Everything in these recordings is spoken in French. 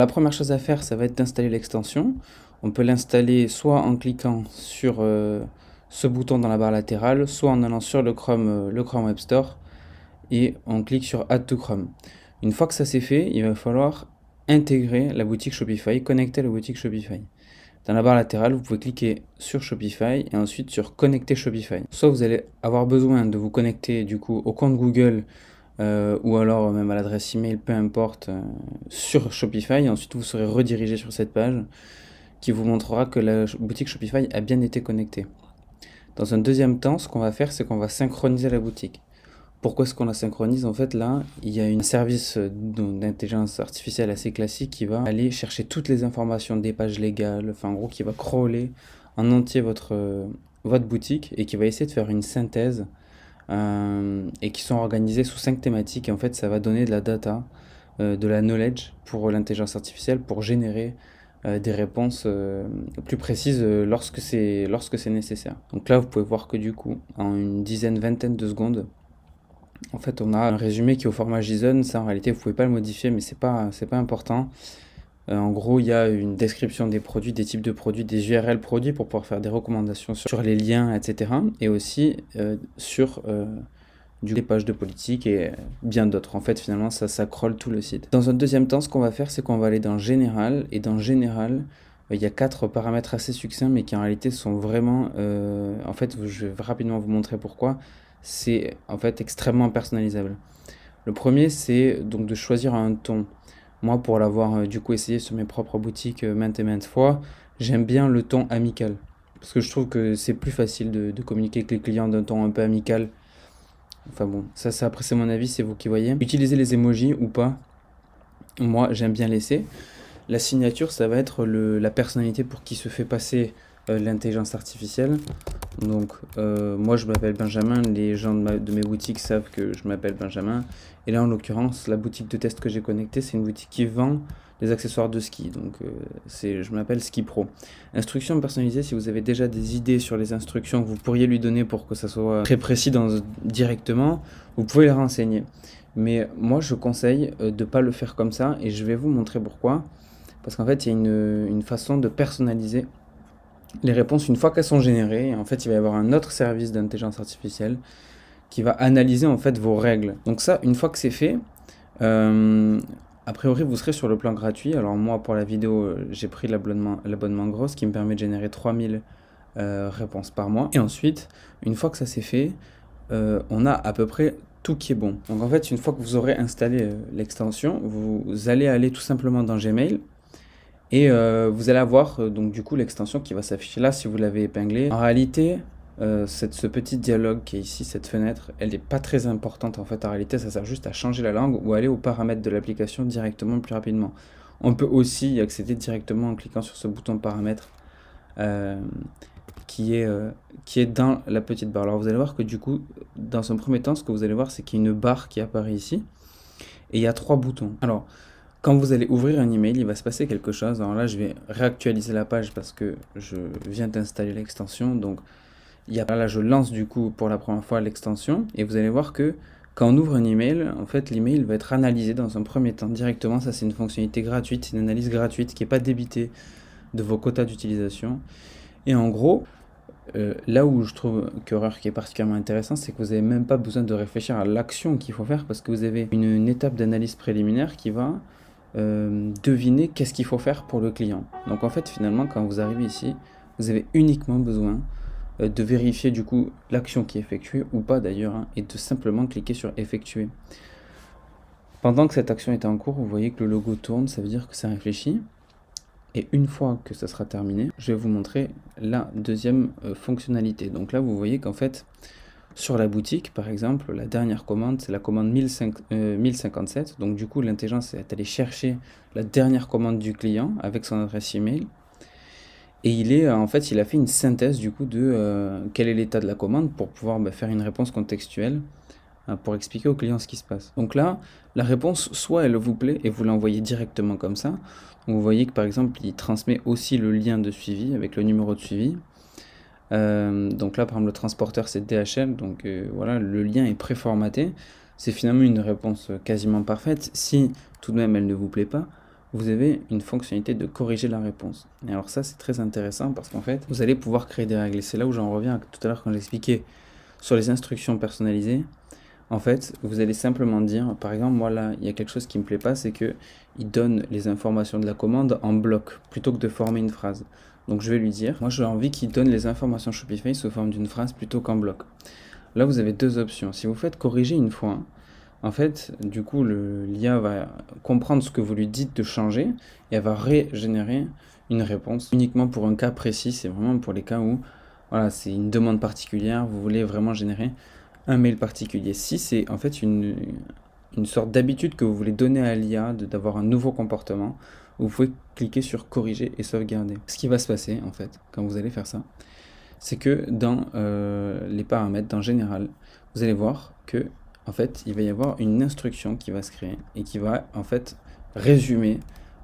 La première chose à faire, ça va être d'installer l'extension. On peut l'installer soit en cliquant sur ce bouton dans la barre latérale, soit en allant sur le Chrome Web Store et on clique sur Add to Chrome. Une fois que ça c'est fait, il va falloir intégrer la boutique Shopify, connecter la boutique Shopify. Dans la barre latérale, vous pouvez cliquer sur Shopify et ensuite sur Connecter Shopify. Soit vous allez avoir besoin de vous connecter du coup au compte Google ou alors même à l'adresse email, peu importe, sur Shopify. Et ensuite, vous serez redirigé sur cette page qui vous montrera que la boutique Shopify a bien été connectée. Dans un deuxième temps, ce qu'on va faire, c'est qu'on va synchroniser la boutique. Pourquoi est-ce qu'on la synchronise? En fait, là, il y a un service d'intelligence artificielle assez classique qui va aller chercher toutes les informations des pages légales, enfin en gros, qui va crawler en entier votre boutique et qui va essayer de faire une synthèse et qui sont organisées sous 5 thématiques. Et en fait, ça va donner de la data, de la knowledge pour l'intelligence artificielle pour générer des réponses plus précises lorsque c'est nécessaire. Donc là, vous pouvez voir que du coup, en une dizaine, vingtaine de secondes, en fait, on a un résumé qui est au format JSON. Ça, en réalité, vous pouvez pas le modifier, mais c'est pas important. En gros, il y a une description des produits, des types de produits, des URL produits pour pouvoir faire des recommandations sur les liens, etc. Et aussi sur des pages de politique et bien d'autres. En fait, finalement, ça crawl tout le site. Dans un deuxième temps, ce qu'on va faire, c'est qu'on va aller dans Général. Et dans Général, il y a 4 paramètres assez succincts, mais qui en réalité sont vraiment... en fait, je vais rapidement vous montrer pourquoi. C'est en fait extrêmement personnalisable. Le premier, c'est donc de choisir un ton. Moi, pour l'avoir du coup essayé sur mes propres boutiques maintes et maintes fois, j'aime bien le ton amical. Parce que je trouve que c'est plus facile de communiquer avec les clients d'un ton un peu amical. Enfin bon, ça après c'est mon avis, c'est vous qui voyez. Utiliser les emojis ou pas, moi j'aime bien laisser. La signature, ça va être la personnalité pour qui se fait passer l'intelligence artificielle. Donc moi je m'appelle Benjamin, les gens de mes boutiques savent que je m'appelle Benjamin. Et là en l'occurrence, la boutique de test que j'ai connectée, c'est une boutique qui vend des accessoires de ski. Donc je m'appelle Ski Pro. Instructions personnalisées, si vous avez déjà des idées sur les instructions que vous pourriez lui donner pour que ça soit très précis directement, vous pouvez les renseigner. Mais moi je conseille de ne pas le faire comme ça et je vais vous montrer pourquoi. Parce qu'en fait il y a une façon de personnaliser les réponses une fois qu'elles sont générées. Et en fait, il va y avoir un autre service d'intelligence artificielle qui va analyser en fait vos règles. Donc ça, une fois que c'est fait, a priori, vous serez sur le plan gratuit. Alors moi, pour la vidéo, j'ai pris l'abonnement gros qui me permet de générer 3000 réponses par mois. Et ensuite, une fois que ça c'est fait, on a à peu près tout qui est bon. Donc en fait, une fois que vous aurez installé l'extension, vous allez aller tout simplement dans Gmail. Et vous allez avoir donc du coup l'extension qui va s'afficher là si vous l'avez épinglé. En réalité, ce petit dialogue qui est ici, cette fenêtre, elle n'est pas très importante en fait. En réalité, ça sert juste à changer la langue ou aller aux paramètres de l'application directement plus rapidement. On peut aussi y accéder directement en cliquant sur ce bouton paramètres qui est dans la petite barre. Alors vous allez voir que du coup, dans un premier temps, ce que vous allez voir, c'est qu'il y a une barre qui apparaît ici et il y a 3 boutons. Alors, quand vous allez ouvrir un email, il va se passer quelque chose. Alors là, je vais réactualiser la page parce que je viens d'installer l'extension. Donc, là, je lance du coup pour la première fois l'extension. Et vous allez voir que quand on ouvre un email, en fait, l'email va être analysé dans un premier temps directement. Ça, c'est une fonctionnalité gratuite, c'est une analyse gratuite qui n'est pas débitée de vos quotas d'utilisation. Et en gros, là où je trouve qu'Horreur qui est particulièrement intéressant, c'est que vous n'avez même pas besoin de réfléchir à l'action qu'il faut faire parce que vous avez une étape d'analyse préliminaire qui va deviner qu'est-ce qu'il faut faire pour le client. Donc en fait finalement quand vous arrivez ici, vous avez uniquement besoin de vérifier du coup l'action qui est effectuée ou pas d'ailleurs hein, et de simplement cliquer sur effectuer. Pendant que cette action est en cours, vous voyez que le logo tourne, ça veut dire que ça réfléchit. Et une fois que ça sera terminé, je vais vous montrer la deuxième fonctionnalité. Donc là vous voyez qu'en fait sur la boutique, par exemple, la dernière commande, c'est la commande 1057. Donc du coup, l'intelligence est allée chercher la dernière commande du client avec son adresse email. Et il a fait une synthèse du coup de quel est l'état de la commande pour pouvoir faire une réponse contextuelle pour expliquer au client ce qui se passe. Donc là, la réponse, soit elle vous plaît et vous l'envoyez directement comme ça. Donc vous voyez que par exemple, il transmet aussi le lien de suivi avec le numéro de suivi. Donc là par exemple le transporteur c'est DHL, donc voilà, le lien est préformaté. C'est finalement une réponse quasiment parfaite. Si tout de même elle ne vous plaît pas, vous avez une fonctionnalité de corriger la réponse. Et alors ça, c'est très intéressant parce qu'en fait, vous allez pouvoir créer des règles. Et c'est là où j'en reviens tout à l'heure quand j'expliquais sur les instructions personnalisées. En fait, vous allez simplement dire, par exemple, moi là, il y a quelque chose qui me plaît pas, c'est que il donne les informations de la commande en bloc plutôt que de former une phrase. Donc je vais lui dire, moi j'ai envie qu'il donne les informations Shopify sous forme d'une phrase plutôt qu'en bloc. Là, vous avez deux options. Si vous faites corriger une fois, en fait, du coup, l'IA va comprendre ce que vous lui dites de changer et elle va régénérer une réponse uniquement pour un cas précis. C'est vraiment pour les cas où, voilà, c'est une demande particulière, vous voulez vraiment générer un mail particulier. Si c'est en fait une sorte d'habitude que vous voulez donner à l'IA d'avoir un nouveau comportement, vous pouvez cliquer sur corriger et sauvegarder. Ce qui va se passer en fait quand vous allez faire ça, c'est que dans les paramètres, dans général, vous allez voir que en fait il va y avoir une instruction qui va se créer et qui va en fait résumer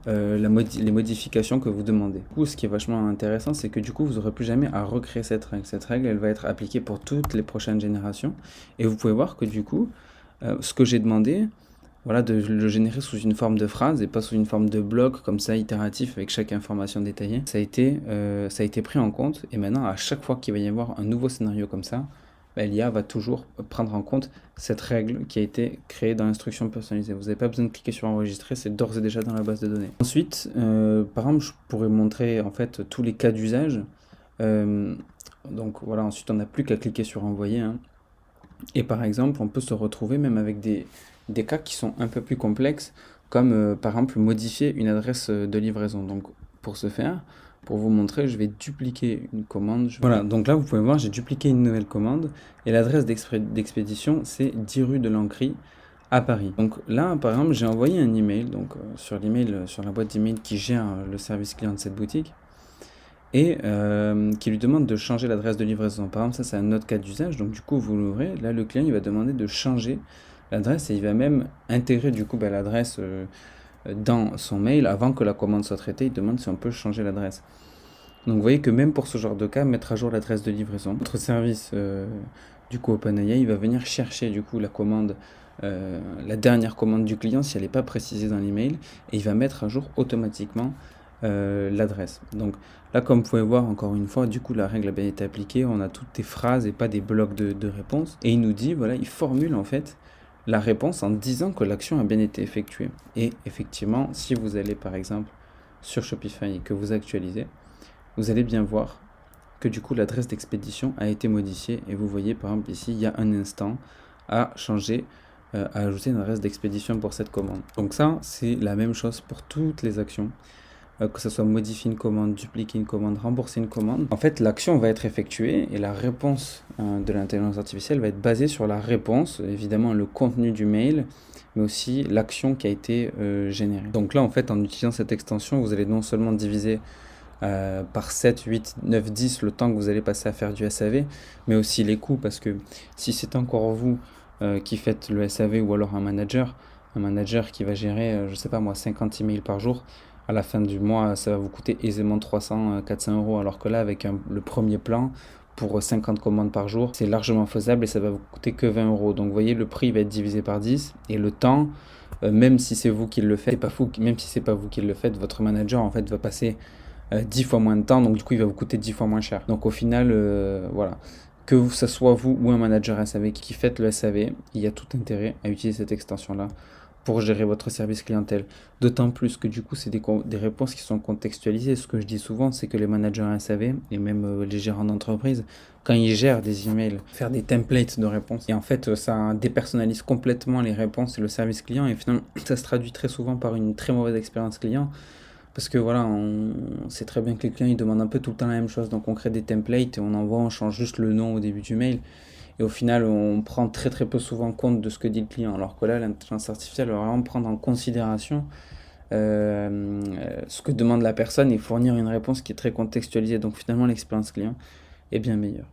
les modifications que vous demandez. Du coup, ce qui est vachement intéressant, c'est que du coup, vous n'aurez plus jamais à recréer cette règle. Cette règle, elle va être appliquée pour toutes les prochaines générations. Et vous pouvez voir que du coup, ce que j'ai demandé, voilà, de le générer sous une forme de phrase et pas sous une forme de bloc comme ça, itératif, avec chaque information détaillée, ça a été pris en compte. Et maintenant, à chaque fois qu'il va y avoir un nouveau scénario comme ça, l'IA va toujours prendre en compte cette règle qui a été créée dans l'instruction personnalisée. Vous n'avez pas besoin de cliquer sur enregistrer, c'est d'ores et déjà dans la base de données. Ensuite, par exemple, je pourrais montrer en fait tous les cas d'usage. Donc voilà, ensuite on n'a plus qu'à cliquer sur envoyer, hein. Et par exemple, on peut se retrouver même avec des cas qui sont un peu plus complexes, comme par exemple modifier une adresse de livraison. Donc pour ce faire, pour vous montrer, je vais dupliquer une commande. Voilà, donc là vous pouvez voir, j'ai dupliqué une nouvelle commande et l'adresse d'expédition c'est 10 rue de l'Ancry à Paris. Donc là, par exemple, j'ai envoyé un email, donc sur l'email, sur la boîte d'email qui gère le service client de cette boutique et qui lui demande de changer l'adresse de livraison. Par exemple, ça c'est un autre cas d'usage, donc du coup vous l'ouvrez, là le client il va demander de changer l'adresse et il va même intégrer du coup l'adresse dans son mail avant que la commande soit traitée, il demande si on peut changer l'adresse. Donc vous voyez que même pour ce genre de cas, mettre à jour l'adresse de livraison, notre service du coup OpenAI, il va venir chercher du coup la commande, la dernière commande du client si elle n'est pas précisée dans l'email et il va mettre à jour automatiquement l'adresse. Donc là, comme vous pouvez voir, encore une fois, du coup, la règle a bien été appliquée. On a toutes des phrases et pas des blocs de réponses. Et il nous dit, voilà, il formule en fait la réponse en disant que l'action a bien été effectuée. Et effectivement, si vous allez par exemple sur Shopify et que vous actualisez, vous allez bien voir que du coup l'adresse d'expédition a été modifiée. Et vous voyez par exemple ici, il y a un instant à changer, à ajouter une adresse d'expédition pour cette commande. Donc ça, c'est la même chose pour toutes les actions. Que ce soit modifier une commande, dupliquer une commande, rembourser une commande. En fait, l'action va être effectuée et la réponse de l'intelligence artificielle va être basée sur la réponse, évidemment le contenu du mail, mais aussi l'action qui a été générée. Donc là, en fait, en utilisant cette extension, vous allez non seulement diviser par 7, 8, 9, 10 le temps que vous allez passer à faire du SAV, mais aussi les coûts, parce que si c'est encore vous qui faites le SAV ou alors un manager qui va gérer, je sais pas moi, 50 emails par jour, à la fin du mois, ça va vous coûter aisément 300, 400 euros, alors que là, avec le premier plan, pour 50 commandes par jour, c'est largement faisable et ça va vous coûter que 20 euros. Donc vous voyez, le prix va être divisé par 10 et le temps, même si c'est vous qui le faites, même si c'est pas vous qui le faites, votre manager en fait va passer 10 fois moins de temps, donc du coup il va vous coûter 10 fois moins cher. Donc au final, voilà, que ce soit vous ou un manager SAV qui faites le SAV, il y a tout intérêt à utiliser cette extension-là pour gérer votre service clientèle. D'autant plus que du coup, c'est des réponses qui sont contextualisées. Ce que je dis souvent, c'est que les managers SAV et même les gérants d'entreprise, quand ils gèrent des emails, faire des templates de réponses, et en fait, ça dépersonnalise complètement les réponses et le service client, et finalement, ça se traduit très souvent par une très mauvaise expérience client. Parce que voilà, on sait très bien que les clients ils demandent un peu tout le temps la même chose, donc on crée des templates et on envoie, on change juste le nom au début du mail. Et au final, on prend très très peu souvent compte de ce que dit le client. Alors que là, l'intelligence artificielle va vraiment prendre en considération ce que demande la personne et fournir une réponse qui est très contextualisée. Donc finalement, l'expérience client est bien meilleure.